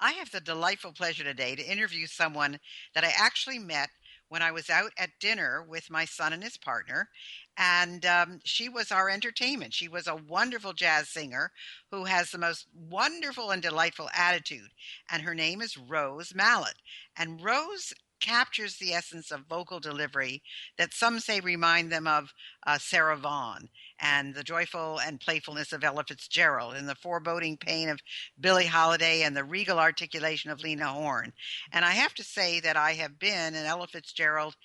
I have the delightful pleasure today to interview someone that I actually met when I was out at dinner with my son and his partner. And she was our entertainment. She was a wonderful jazz singer who has the most wonderful and delightful attitude. And her name is Rose Mallett. And Rose captures the essence of vocal delivery that some say remind them of Sarah Vaughan, and the joyful and playfulness of Ella Fitzgerald, and the foreboding pain of Billie Holiday, and the regal articulation of Lena Horne. And I have to say that I have been an Ella Fitzgerald,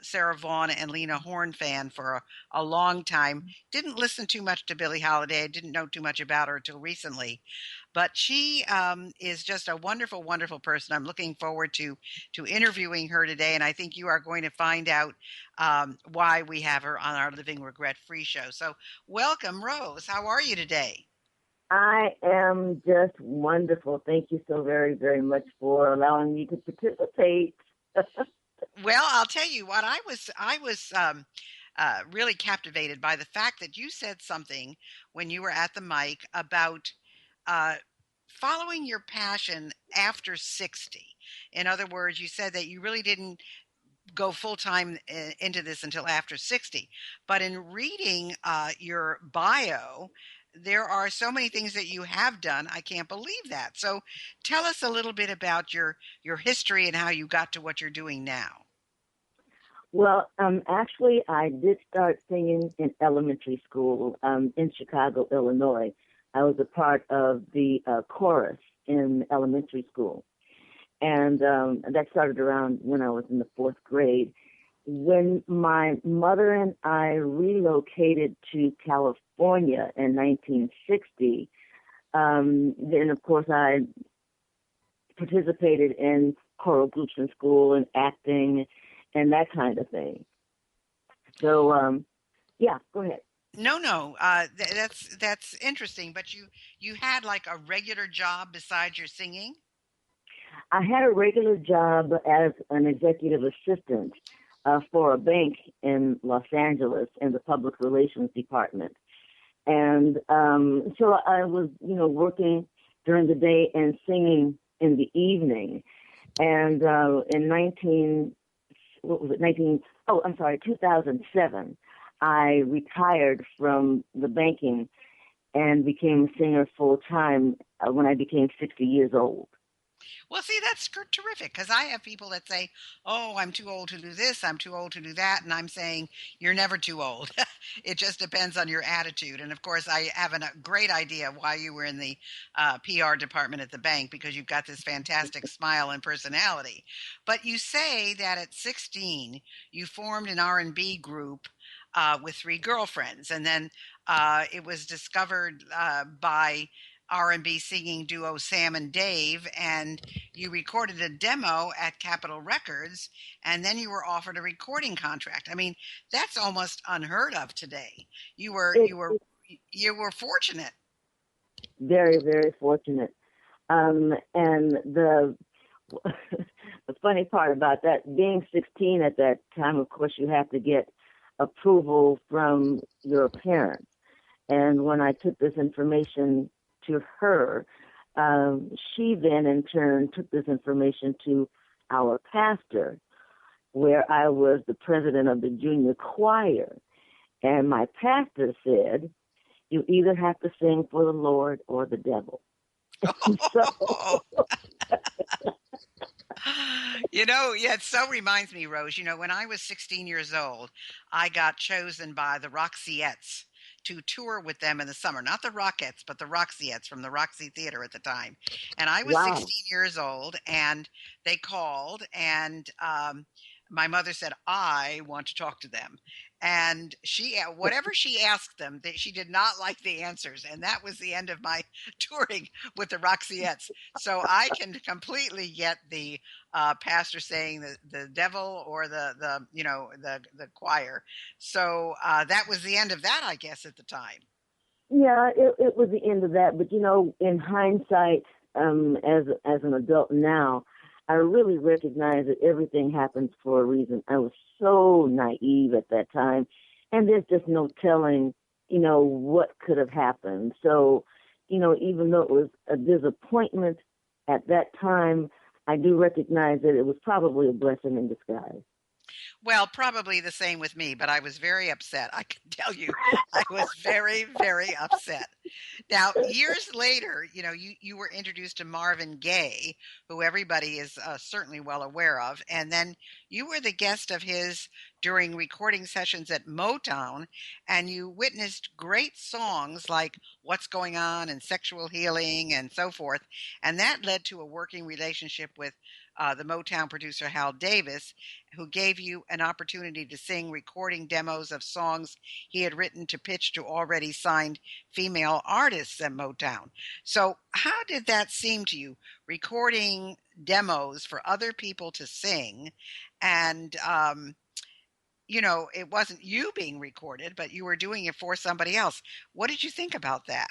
Sarah Vaughan, and Lena Horne fan for a long time. Didn't listen too much to Billie Holiday. I didn't know too much about her until recently. But she is just a wonderful, wonderful person. I'm looking forward to interviewing her today, and I think you are going to find out why we have her on our Living Regret Free show. So, welcome, Rose. How are you today? I am just wonderful. Thank you so very, very much for allowing me to participate. Well, I'll tell you what. I was really captivated by the fact that you said something when you were at the mic about uh, following your passion after 60. In other words, you said that you really didn't go full time into this until after 60. But in reading your bio, there are so many things that you have done. I can't believe that. So tell us a little bit about your history and how you got to what you're doing now. Well, actually, I did start singing in elementary school in Chicago, Illinois. I was a part of the chorus in elementary school. And that started around when I was in the fourth grade. When my mother and I relocated to California in 1960, then of course I participated in choral groups in school and acting and that kind of thing. So, yeah, go ahead. No, no, that's interesting. But you had like a regular job besides your singing. I had a regular job as an executive assistant for a bank in Los Angeles in the public relations department. And so I was, working during the day and singing in the evening. And in 2007, I retired from the banking and became a singer full time when I became 60 years old. Well, see, that's terrific because I have people that say, "Oh, I'm too old to do this. I'm too old to do that," and I'm saying you're never too old. It just depends on your attitude. And of course, I have a great idea why you were in the PR department at the bank because you've got this fantastic smile and personality. But you say that at 16 you formed an R&B group with three girlfriends, and then it was discovered by R&B singing duo Sam and Dave, and you recorded a demo at Capitol Records, and then you were offered a recording contract. I mean, that's almost unheard of today. You were It, you were it's you were fortunate. very, very fortunate. And the funny part about that, being 16 at that time, of course, you have to get approval from your parents. And when I took this information to her, she then in turn took this information to our pastor, where I was the president of the junior choir. And my pastor said, you either have to sing for the Lord or the devil. So, Yeah, it so reminds me, Rose. When I was 16 years old, I got chosen by the Roxyettes to tour with them in the summer. Not the Rockettes, but the Roxyettes from the Roxy Theater at the time. And I was wow. 16 years old, and they called, and my mother said, I want to talk to them. And whatever she asked them, she did not like the answers. And that was the end of my touring with the Roxyettes. So I can completely get the pastor saying the devil or the choir. So that was the end of that, I guess, at the time. Yeah, it was the end of that. But, in hindsight, as an adult now, I really recognize that everything happens for a reason. I was so naive at that time, and there's just no telling, what could have happened. So, even though it was a disappointment, at that time, I do recognize that it was probably a blessing in disguise. Well, probably the same with me, but I was very upset. I can tell you, I was very, very upset. Now, years later, you were introduced to Marvin Gaye, who everybody is certainly well aware of, and then you were the guest of his during recording sessions at Motown, and you witnessed great songs like What's Going On and Sexual Healing and so forth, and that led to a working relationship with the Motown producer Hal Davis, who gave you an opportunity to sing recording demos of songs he had written to pitch to already signed female artists at Motown. So, how did that seem to you, recording demos for other people to sing? And, it wasn't you being recorded, but you were doing it for somebody else. What did you think about that?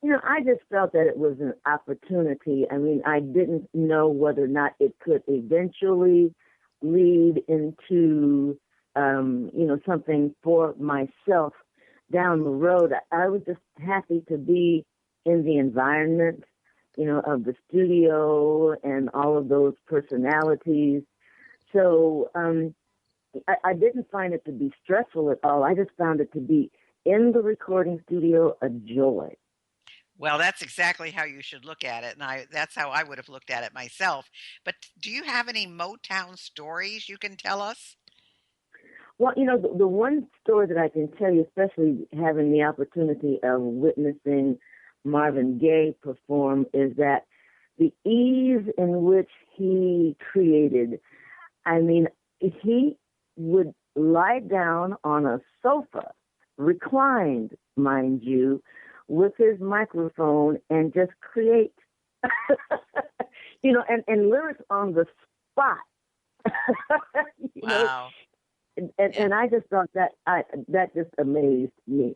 I just felt that it was an opportunity. I mean, I didn't know whether or not it could eventually lead into, something for myself down the road. I was just happy to be in the environment, of the studio and all of those personalities. So I didn't find it to be stressful at all. I just found it to be in the recording studio a joy. Well, that's exactly how you should look at it, and that's how I would have looked at it myself. But do you have any Motown stories you can tell us? Well, the one story that I can tell you, especially having the opportunity of witnessing Marvin Gaye perform, is that the ease in which he created, I mean, he would lie down on a sofa, reclined, mind you, with his microphone and just create, and lyrics on the spot. Wow. Yeah. And I just thought that just amazed me.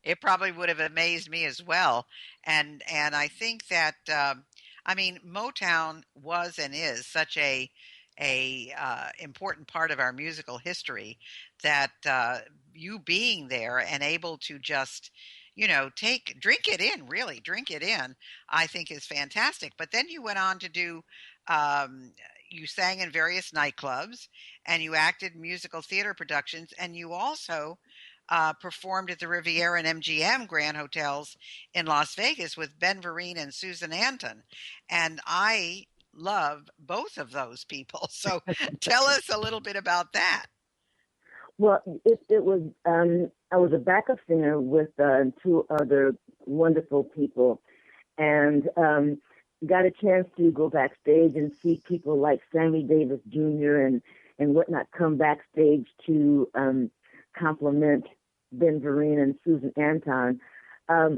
It probably would have amazed me as well. And I think that I mean, Motown was and is such a important part of our musical history that you being there and able to just drink it in, really drink it in, I think is fantastic. But then you went on to do um, you sang in various nightclubs and you acted musical theater productions, and you also performed at the Riviera and MGM Grand Hotels in Las Vegas with Ben Vereen and Susan Anton. And I love both of those people. So tell us a little bit about that. Well, it was I was a backup singer with two other wonderful people, and got a chance to go backstage and see people like Sammy Davis Jr. and whatnot come backstage to compliment Ben Vereen and Susan Anton.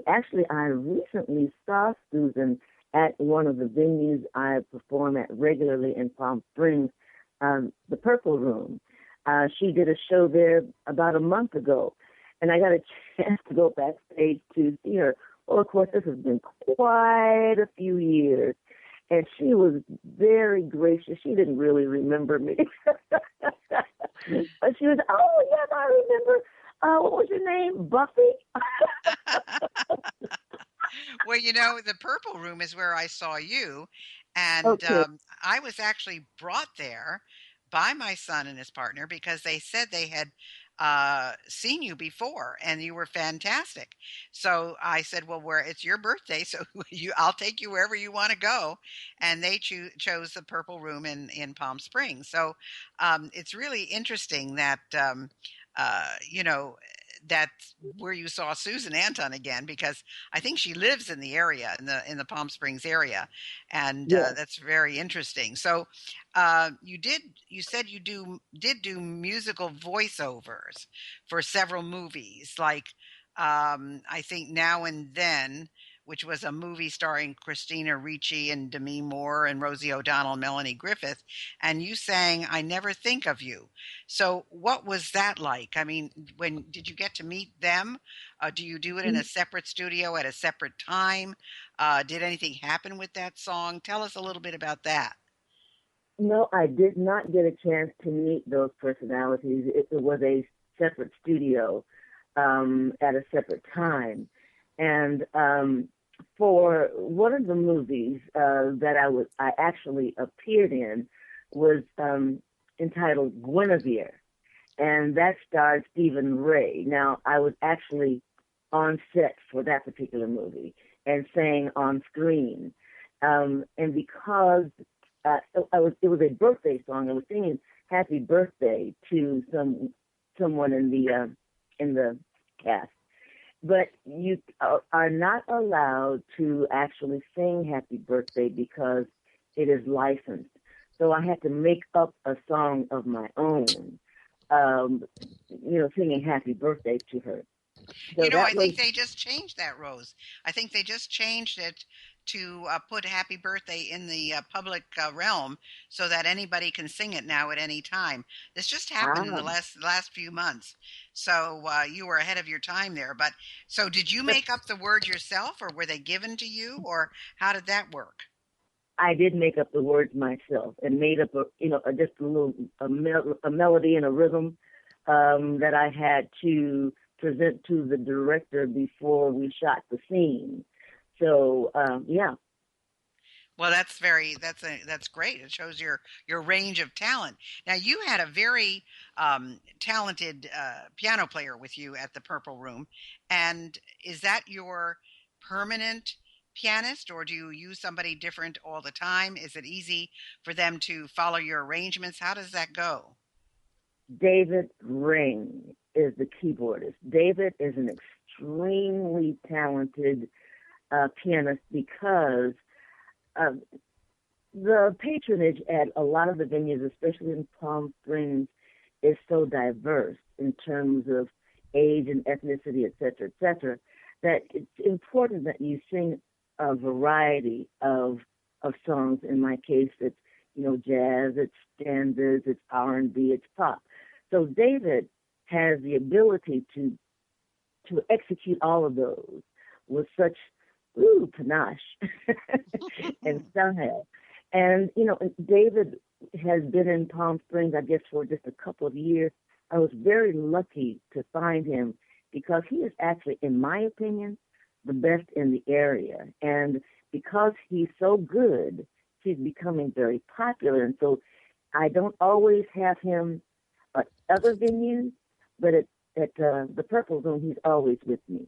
Actually, I recently saw Susan at one of the venues I perform at regularly in Palm Springs, the Purple Room. She did a show there about a month ago, and I got a chance to go backstage to see her. Well, of course, this has been quite a few years, and she was very gracious. She didn't really remember me. But she was, oh, yes, I remember. What was your name? Buffy? Well, the Purple Room is where I saw you, and Okay. I was actually brought there by my son and his partner because they said they had seen you before and you were fantastic. So I said, "Well, where it's your birthday, so I'll take you wherever you want to go." And they chose the Purple Room in Palm Springs. So it's really interesting that uh, you know that's where you saw Susan Anton again, because I think she lives in the area, in the Palm Springs area, and Yes. that's very interesting. So, you said you did do musical voiceovers for several movies, like I think Now and Then, which was a movie starring Christina Ricci and Demi Moore and Rosie O'Donnell and Melanie Griffith, and you sang "I Never Think of You." So, what was that like? I mean, when did you get to meet them? Do you do it in a separate studio at a separate time? Did anything happen with that song? Tell us a little bit about that. No, I did not get a chance to meet those personalities. It was a separate studio at a separate time. And for one of the movies that I actually appeared in was entitled Guinevere, and that starred Stephen Rea. Now, I was actually on set for that particular movie and sang on screen, and because it was a birthday song. I was singing "Happy Birthday" to someone in the cast. But you are not allowed to actually sing Happy Birthday because it is licensed. So I had to make up a song of my own, singing Happy Birthday to her. So that I was, think they just changed that, Rose. I think they just changed it to put Happy Birthday in the public realm so that anybody can sing it now at any time. This just happened in the ah, last few months. So you were ahead of your time there. But so did you make up the words yourself, or were they given to you, or how did that work? I did make up the words myself and made up just a melody and a rhythm that I had to present to the director before we shot the scene. So yeah, Well, that's great. It shows your range of talent. Now, you had a very talented piano player with you at the Purple Room, and is that your permanent pianist, or do you use somebody different all the time? Is it easy for them to follow your arrangements? How does that go? David Ring is the keyboardist. David is an extremely talented pianist because uh, the patronage at a lot of the venues, especially in Palm Springs, is so diverse in terms of age and ethnicity, et cetera, that it's important that you sing a variety of songs. In my case, it's jazz, it's standards, it's R&B, it's pop. So David has the ability to execute all of those with such panache and style. And David has been in Palm Springs, I guess, for just a couple of years. I was very lucky to find him because he is actually, in my opinion, the best in the area. And because he's so good, he's becoming very popular. And so I don't always have him at other venues, but at the Purple Room, he's always with me.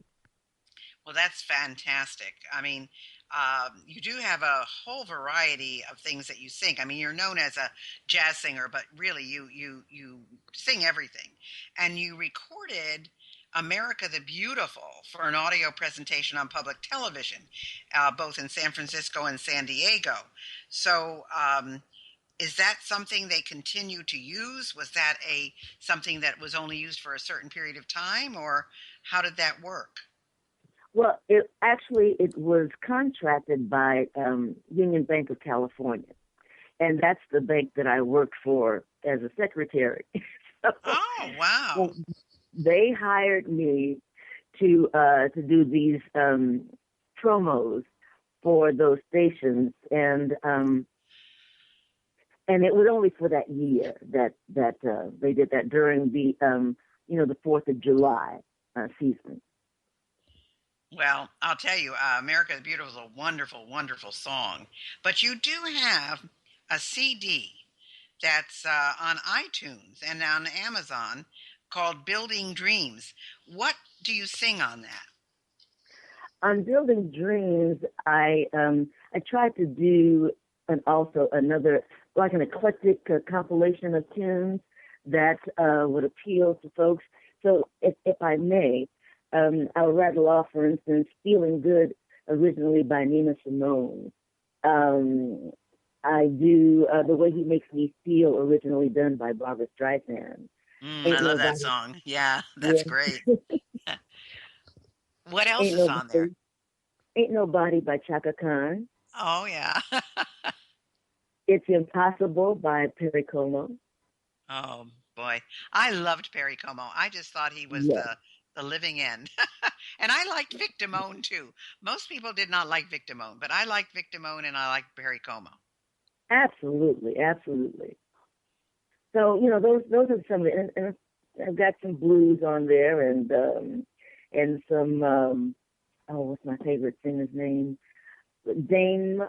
Well, that's fantastic. I mean, you do have a whole variety of things that you sing. I mean, you're known as a jazz singer, but really, you sing everything. And you recorded "America the Beautiful" for an audio presentation on public television, both in San Francisco and San Diego. So, is that something they continue to use? Was that a something that was only used for a certain period of time, or how did that work? Well, it was contracted by Union Bank of California, and that's the bank that I worked for as a secretary. So Oh, wow. well, they hired me to do these promos for those stations, and it was only for that year that they did that during the Fourth of July season. Well, I'll tell you, "America the Beautiful" is a wonderful, wonderful song. But you do have a CD that's on iTunes and on Amazon called "Building Dreams." What do you sing on that? On Building Dreams, I tried to do also another like an eclectic compilation of tunes that would appeal to folks. So if I may, I'll rattle off, for instance, "Feeling Good," originally by Nina Simone. Um, I do "The Way He Makes Me Feel," originally done by Barbara Streisand. I Ain't love that nobody, song. Yeah, that's yeah, great. What else ain't is on there? nobody, ain't nobody by Chaka Khan. Oh, yeah. It's Impossible by Perry Como. Oh, boy. I loved Perry Como. I just thought he was Yes, the living end. And I liked Victimone too. Most people did not like Victimone, but I liked Victimone and I liked Perry Como. absolutely, absolutely. So those are some, and I've got some blues on there, and some oh, what's my favorite singer's name? Dame